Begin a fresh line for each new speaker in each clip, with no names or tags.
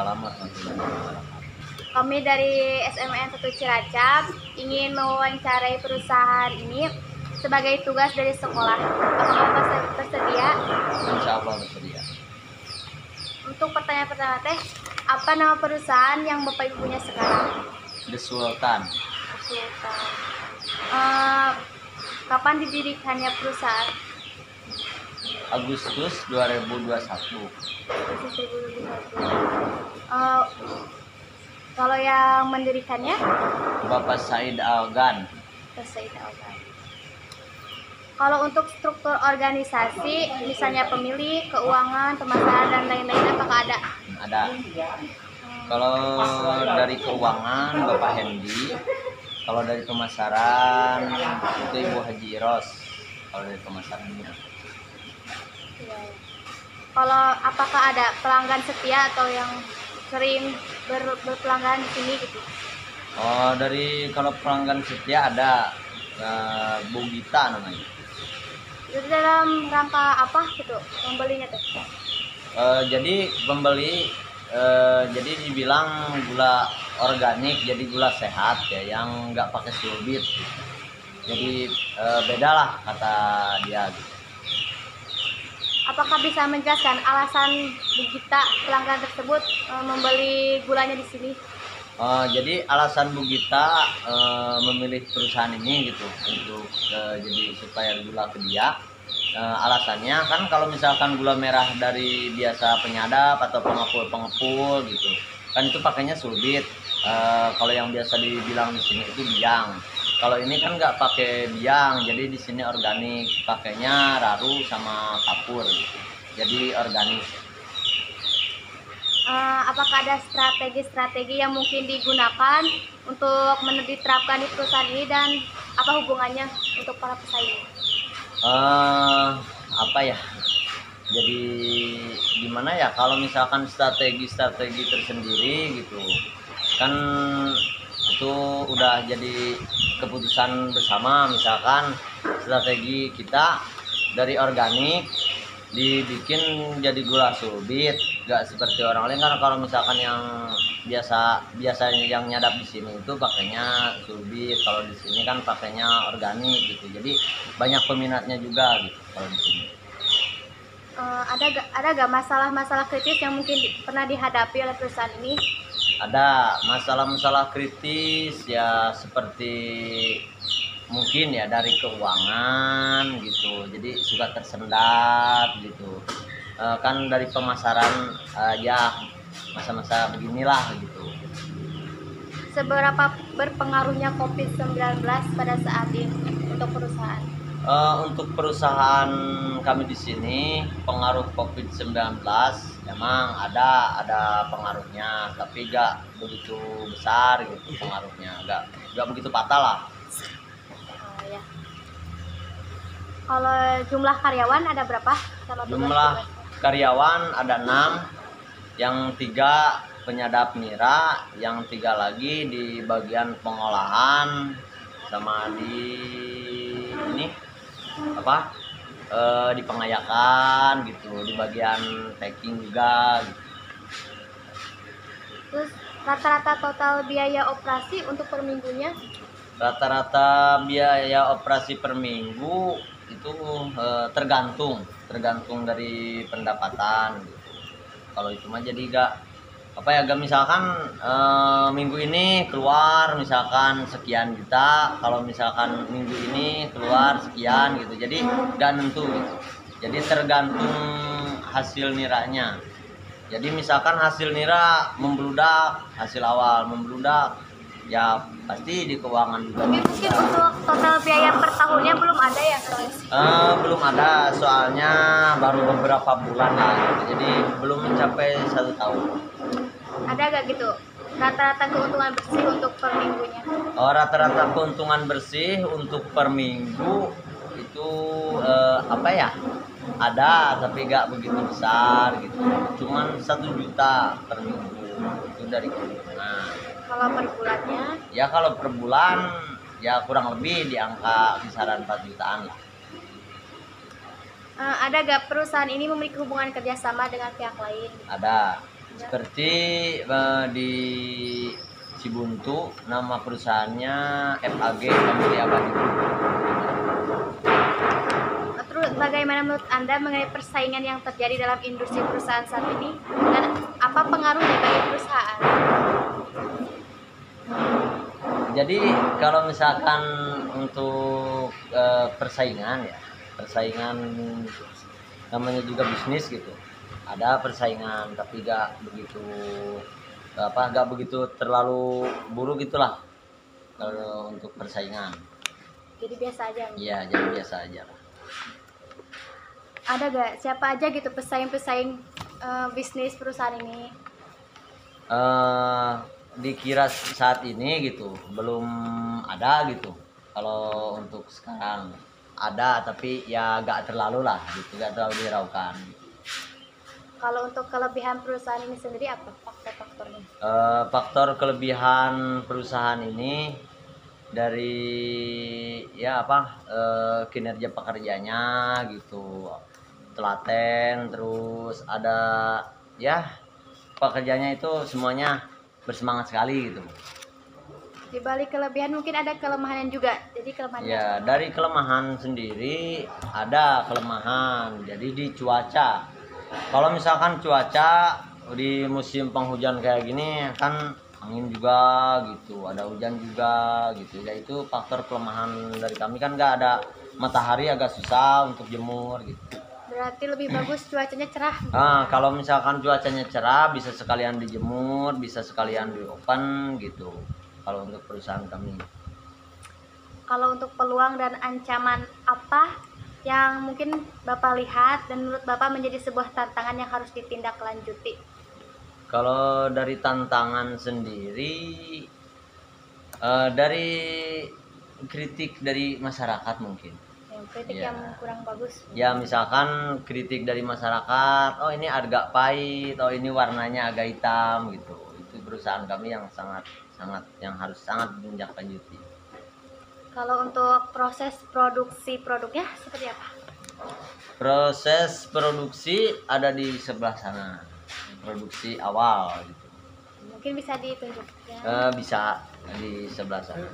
Waalaikumsalam warahmatullahi wabarakatuh.
Kami dari SMN 1 Cilacap ingin mewawancarai perusahaan ini sebagai tugas dari sekolah. Apakah Bapak bersedia?
Insya Allah bersedia.
Untuk pertanyaan pertama teh, apa nama perusahaan yang Bapak Ibu punya sekarang?
The Sultan.
Sultan. Kapan didirikannya perusahaan?
Agustus 2021.
Agustus 2021. Kalau yang mendirikannya?
Bapak Said Algan.
Said Algan. Kalau untuk struktur organisasi, misalnya pemilik, keuangan, pemasaran, dan lain-lain, apakah ada?
Ada. Kalau dari keuangan Bapak Hendi, kalau dari pemasaran itu Ibu Haji Ros. Kalau dari pemasarannya.
Kalau apakah ada pelanggan setia atau yang sering berpelanggan di sini gitu?
Oh, dari kalau pelanggan setia ada Bu Gita namanya.
Itu dalam rangka apa gitu membelinya tuh?
Jadi pembeli jadi dibilang gula organik, jadi gula sehat ya, yang nggak pakai sulbit. Jadi beda lah kata dia. Gitu.
Apakah bisa menjelaskan alasan Bu Gita pelanggan tersebut membeli gulanya di sini?
Jadi alasan Bu Gita memilih perusahaan ini gitu untuk jadi supaya gula ke dia. Alasannya kan kalau misalkan gula merah dari biasa penyadap atau pengepul gitu kan itu pakainya sulbit. Kalau yang biasa dibilang di sini itu biang. Kalau ini kan nggak pakai biang, jadi di sini organik, pakainya raru sama kapur, gitu. Jadi organik.
Apakah ada strategi-strategi yang mungkin digunakan untuk diterapkan di perusahaan ini dan apa hubungannya untuk para pesaing?
Apa ya? Jadi gimana ya kalau misalkan strategi tersendiri gitu kan itu udah jadi keputusan bersama. Misalkan strategi kita dari organik dibikin jadi gula sulbit, gak seperti orang lain kan. Kalau misalkan yang biasanya yang nyadap di sini itu pakainya sulbit, kalau di sini kan pakainya organik gitu. Jadi banyak peminatnya juga gitu kalau di sini.
Ada gak masalah-masalah kritis yang mungkin pernah dihadapi oleh perusahaan ini?
Ada masalah-masalah kritis ya, seperti mungkin ya dari keuangan gitu, jadi suka tersendat gitu. Kan dari pemasaran ya masa-masa beginilah gitu.
Seberapa berpengaruhnya COVID-19 pada saat ini untuk perusahaan?
Untuk perusahaan kami di sini pengaruh COVID-19 emang ada pengaruhnya, tapi gak begitu besar gitu pengaruhnya, gak begitu fatal lah.
Ya. Kalau jumlah karyawan ada berapa?
Jumlah karyawan ada 6, yang 3 penyadap nira, yang 3 lagi di bagian pengolahan sama di ini di pengayakan gitu, di bagian packing juga gitu.
Terus rata-rata total biaya operasi untuk per minggunya?
Rata-rata biaya operasi per minggu itu tergantung dari pendapatan gitu. Kalau itu mah jadi gak misalkan minggu ini keluar misalkan sekian juta, kalau misalkan minggu ini keluar sekian gitu, jadi gak nentu gitu. Jadi tergantung hasil niranya. Jadi misalkan hasil nira membludak, hasil awal membludak, ya pasti di keuangan juga.
Tapi mungkin untuk total biaya per tahunnya belum ada ya?
Belum ada, soalnya baru beberapa bulan lah gitu. Jadi belum mencapai 1 tahun.
Ada gak gitu rata-rata keuntungan bersih untuk per minggunya?
Rata-rata keuntungan bersih untuk per minggu itu ada, tapi gak begitu besar gitu. Cuman 1 juta per minggu itu dari keuntungan.
Kalau per bulannya?
Ya kalau per bulan ya kurang lebih di angka kisaran 4 jutaan lah.
Ada gak perusahaan ini memiliki hubungan kerjasama dengan pihak lain?
Ada. Seperti di Cibuntu nama perusahaannya FAG Family Abadi.
Terus bagaimana menurut Anda mengenai persaingan yang terjadi dalam industri perusahaan saat ini dan apa pengaruhnya bagi perusahaan?
Jadi kalau misalkan untuk persaingan ya, persaingan namanya juga bisnis gitu. Ada persaingan tapi gak begitu terlalu buruk gitulah kalau untuk persaingan.
Jadi biasa aja.
Iya, jadi biasa aja lah.
Ada gak siapa aja gitu pesaing-pesaing bisnis perusahaan ini?
Dikira saat ini gitu belum ada gitu. Kalau untuk sekarang ada tapi ya gak terlalu lah gitu, gak terlalu dihiraukan.
Kalau untuk kelebihan perusahaan ini sendiri apa faktor-faktornya?
Faktor kelebihan perusahaan ini dari kinerja pekerjanya gitu, telaten, terus ada ya pekerjanya itu semuanya bersemangat sekali gitu.
Di balik kelebihan mungkin ada kelemahan juga. Jadi kelemahannya
Ya, dari kelemahan sendiri ada kelemahan. Jadi di cuaca. Kalau misalkan cuaca di musim penghujan kayak gini kan angin juga gitu, ada hujan juga gitu. Ya itu faktor kelemahan dari kami, kan nggak ada matahari, agak susah untuk jemur gitu.
berarti lebih bagus cuacanya cerah.
Kalau misalkan cuacanya cerah bisa sekalian dijemur, bisa sekalian di oven gitu. Kalau untuk perusahaan kami.
Kalau untuk peluang dan ancaman apa yang mungkin Bapak lihat dan menurut Bapak menjadi sebuah tantangan yang harus ditindaklanjuti?
Kalau dari tantangan sendiri, dari kritik dari masyarakat mungkin.
Yang kritik
Ya.
yang kurang bagus.
Ya misalkan kritik dari masyarakat, oh ini agak pahit, oh ini warnanya agak hitam gitu. Itu perusahaan kami yang harus sangat ditindaklanjuti.
Kalau untuk proses produksi produknya seperti apa?
Proses produksi ada di sebelah sana, produksi awal gitu.
Mungkin bisa ditunjukkan.
Bisa di sebelah sana.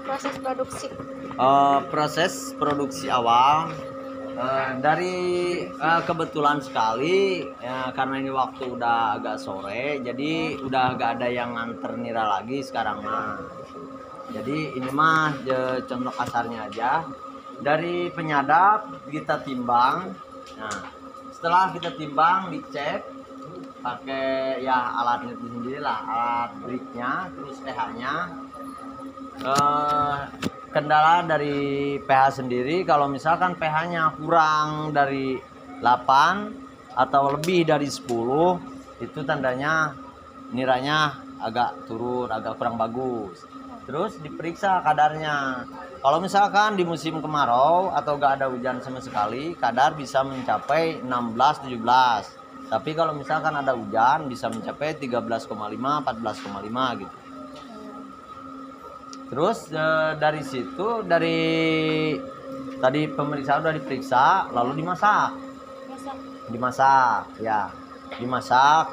Proses produksi.
Proses produksi awal dari kebetulan sekali ya, karena ini waktu udah agak sore, jadi udah agak ada yang nganter nira lagi sekarang mah. Jadi ini mah contoh kasarnya aja, dari penyadap kita timbang. Nah setelah kita timbang dicek pakai ya alatnya itu sendiri lah, alat briknya, terus pH-nya. Kendala dari pH sendiri, kalau misalkan pH-nya kurang dari 8 atau lebih dari 10, itu tandanya niranya agak turun, agak kurang bagus. Terus diperiksa kadarnya. Kalau misalkan di musim kemarau atau gak ada hujan sama sekali, kadar bisa mencapai 16-17. Tapi kalau misalkan ada hujan bisa mencapai 13,5, 14,5 gitu. Terus dari situ, dari tadi pemeriksaan udah diperiksa, lalu dimasak ya, dimasak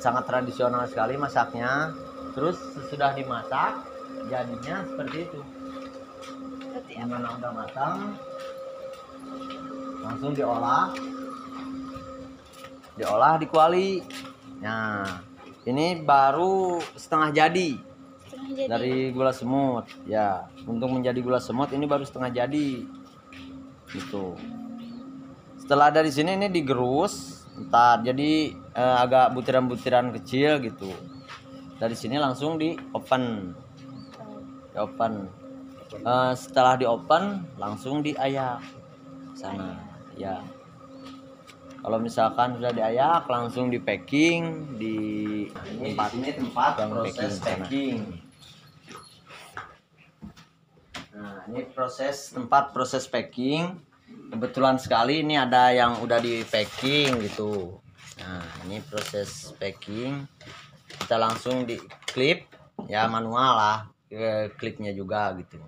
sangat tradisional sekali masaknya. Terus sesudah dimasak jadinya seperti itu. Gimana udah matang, langsung diolah di kuali. Nah ini baru setengah jadi. Dari gula semut ya, untuk menjadi gula semut ini baru setengah jadi gitu. Setelah dari sini ini digerus, ntar jadi agak butiran-butiran kecil gitu. Dari sini langsung di oven, setelah di oven langsung diayak sana ya. Kalau misalkan sudah diayak langsung di packing di tempat yang proses packing. Nah, ini tempat proses packing. Kebetulan sekali ini ada yang udah di packing gitu. Nah, ini proses packing. kita langsung di klip ya, manual lah klipnya juga gitu.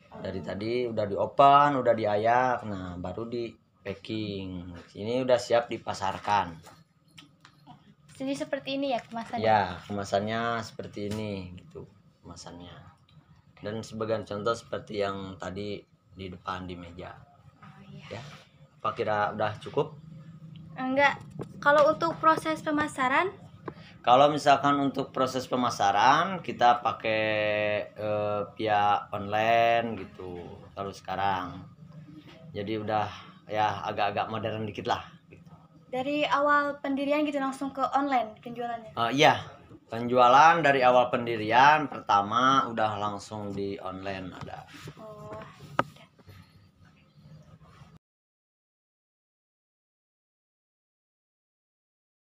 Dari tadi udah di open, udah diayak, nah baru di packing. Ini udah siap dipasarkan.
Jadi seperti ini ya kemasannya.
Ya, kemasannya seperti ini gitu, kemasannya. Dan sebagian contoh seperti yang tadi di depan di meja.
Oh, iya.
Ya. Apa kira udah cukup?
Enggak. Kalau untuk proses pemasaran,
Kalau misalkan untuk proses pemasaran kita pakai via online gitu. Kalau sekarang. Jadi udah ya agak-agak modern dikit lah gitu.
dari awal pendirian gitu langsung ke online penjualannya.
Iya, penjualan dari awal pendirian pertama udah langsung di online ada.
Oh.